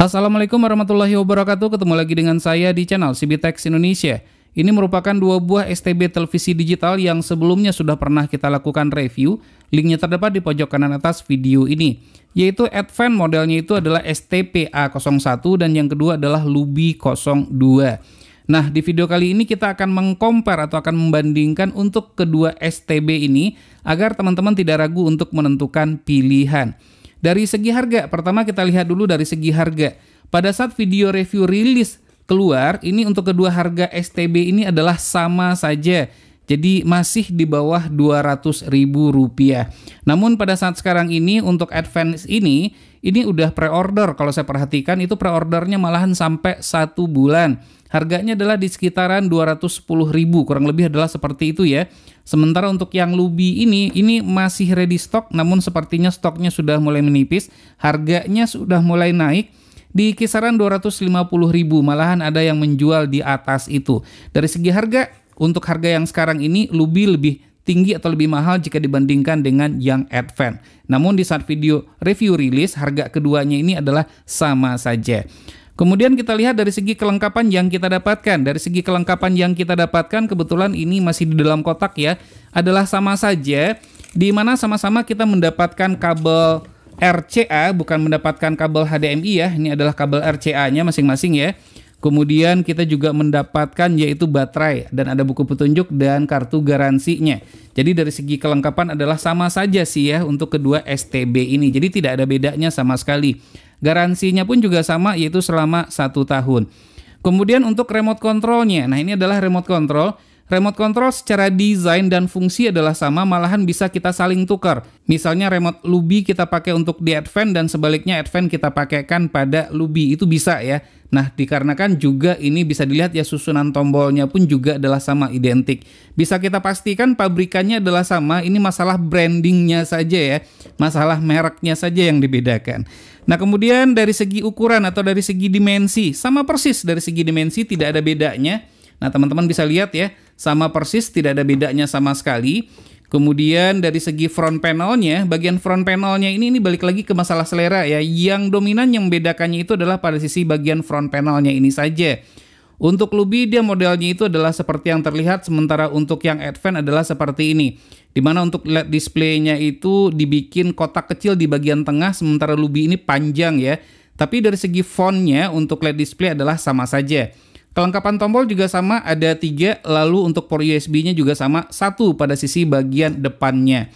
Assalamualaikum warahmatullahi wabarakatuh. Ketemu lagi dengan saya di channel CBTech Indonesia. Ini merupakan dua buah STB televisi digital yang sebelumnya sudah pernah kita lakukan review. Linknya terdapat di pojok kanan atas video ini. Yaitu Advent, modelnya itu adalah STPA01 dan yang kedua adalah Luby 02. Nah, di video kali ini kita akan mengcompare atau akan membandingkan untuk kedua STB ini agar teman-teman tidak ragu untuk menentukan pilihan. Dari segi harga, pertama kita lihat dulu dari segi harga. Pada saat video review rilis keluar, ini untuk kedua harga STB ini adalah sama saja. Jadi masih di bawah Rp200.000. Namun pada saat sekarang ini untuk Advance ini udah pre-order. Kalau saya perhatikan itu pre-ordernya malahan sampai 1 bulan. Harganya adalah di sekitaran Rp210.000, kurang lebih adalah seperti itu ya. Sementara untuk yang Luby ini masih ready stock, namun sepertinya stoknya sudah mulai menipis. Harganya sudah mulai naik di kisaran Rp250.000, malahan ada yang menjual di atas itu. Dari segi harga, untuk harga yang sekarang ini Luby lebih tinggi atau lebih mahal jika dibandingkan dengan yang Advent. Namun di saat video review rilis, harga keduanya ini adalah sama saja. Kemudian kita lihat dari segi kelengkapan yang kita dapatkan. Dari segi kelengkapan yang kita dapatkan, kebetulan ini masih di dalam kotak ya, adalah sama saja, di mana sama-sama kita mendapatkan kabel RCA, bukan mendapatkan kabel HDMI ya. Ini adalah kabel RCA-nya masing-masing ya. Kemudian kita juga mendapatkan yaitu baterai dan ada buku petunjuk dan kartu garansinya. Jadi dari segi kelengkapan adalah sama saja sih ya untuk kedua STB ini. Jadi tidak ada bedanya sama sekali. Garansinya pun juga sama, yaitu selama 1 tahun. Kemudian untuk remote controlnya, nah ini adalah remote control. Remote control secara desain dan fungsi adalah sama, malahan bisa kita saling tukar. Misalnya remote Luby kita pakai untuk di Advent dan sebaliknya Advent kita pakaikan pada Luby, itu bisa ya. Nah, dikarenakan juga ini bisa dilihat ya, susunan tombolnya pun juga adalah sama, identik. Bisa kita pastikan pabrikannya adalah sama, ini masalah brandingnya saja ya. Masalah mereknya saja yang dibedakan. Nah, kemudian dari segi ukuran atau dari segi dimensi, sama persis dari segi dimensi, tidak ada bedanya. Nah, teman-teman bisa lihat ya, sama persis, tidak ada bedanya sama sekali. Kemudian dari segi front panelnya, bagian front panelnya ini balik lagi ke masalah selera ya. Yang dominan yang membedakannya itu adalah pada sisi bagian front panelnya ini saja. Untuk Luby dia modelnya itu adalah seperti yang terlihat, sementara untuk yang Advent adalah seperti ini. Dimana untuk LED displaynya itu dibikin kotak kecil di bagian tengah, sementara Luby ini panjang ya. Tapi dari segi fontnya untuk LED display adalah sama saja. Kelengkapan tombol juga sama, ada 3, lalu untuk port USB-nya juga sama, 1 pada sisi bagian depannya.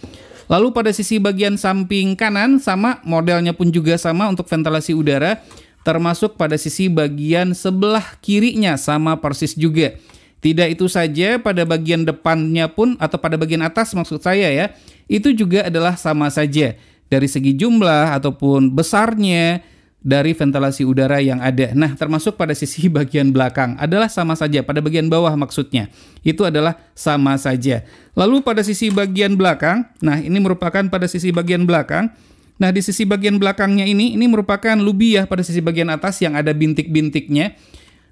Lalu pada sisi bagian samping kanan sama, modelnya pun juga sama untuk ventilasi udara, termasuk pada sisi bagian sebelah kirinya sama persis juga. Tidak itu saja, pada bagian depannya pun atau pada bagian atas maksud saya ya, itu juga adalah sama saja. Dari segi jumlah ataupun besarnya dari ventilasi udara yang ada. Nah, termasuk pada sisi bagian belakang adalah sama saja, pada bagian bawah maksudnya. Itu adalah sama saja. Lalu pada sisi bagian belakang, nah ini merupakan pada sisi bagian belakang. Nah, di sisi bagian belakangnya ini merupakan Luby ya, pada sisi bagian atas yang ada bintik-bintiknya.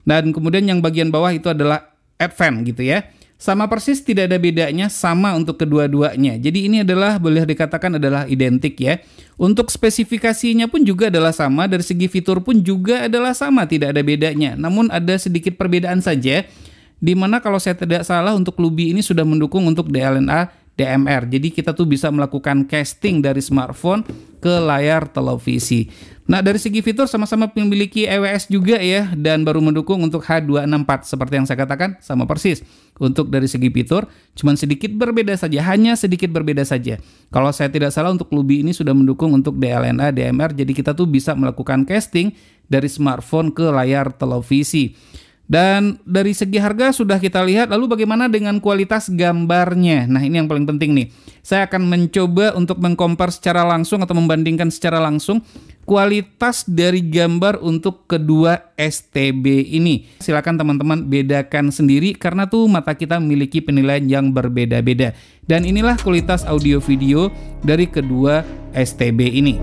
Dan kemudian yang bagian bawah itu adalah Advent gitu ya. Sama persis, tidak ada bedanya, sama untuk kedua-duanya. Jadi ini adalah boleh dikatakan adalah identik ya. Untuk spesifikasinya pun juga adalah sama, dari segi fitur pun juga adalah sama, tidak ada bedanya. Namun ada sedikit perbedaan saja, dimana kalau saya tidak salah untuk Luby ini sudah mendukung untuk DLNA DMR. Jadi kita tuh bisa melakukan casting dari smartphone ke layar televisi. Nah, dari segi fitur sama-sama memiliki EWS juga ya, dan baru mendukung untuk H264. Seperti yang saya katakan, sama persis. Untuk dari segi fitur, cuman sedikit berbeda saja, hanya sedikit berbeda saja. Kalau saya tidak salah untuk Luby ini sudah mendukung untuk DLNA DMR, jadi kita tuh bisa melakukan casting dari smartphone ke layar televisi. Dan dari segi harga sudah kita lihat, lalu bagaimana dengan kualitas gambarnya? Nah, ini yang paling penting nih. Saya akan mencoba untuk mengcompare secara langsung atau membandingkan secara langsung kualitas dari gambar untuk kedua STB ini. Silakan teman-teman bedakan sendiri karena tuh mata kita memiliki penilaian yang berbeda-beda. Dan inilah kualitas audio video dari kedua STB ini.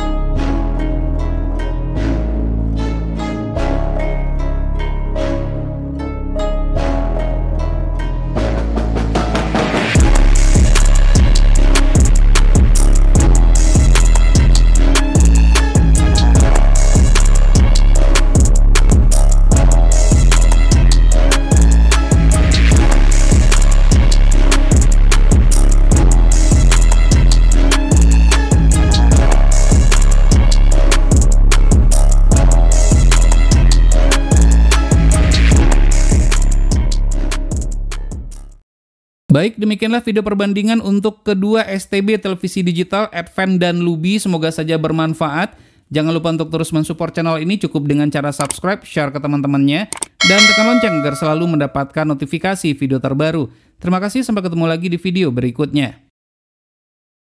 Baik, demikianlah video perbandingan untuk kedua STB televisi digital Advent dan Lubi. Semoga saja bermanfaat. Jangan lupa untuk terus mensupport channel ini cukup dengan cara subscribe, share ke teman-temannya, dan tekan lonceng agar selalu mendapatkan notifikasi video terbaru. Terima kasih, sampai ketemu lagi di video berikutnya.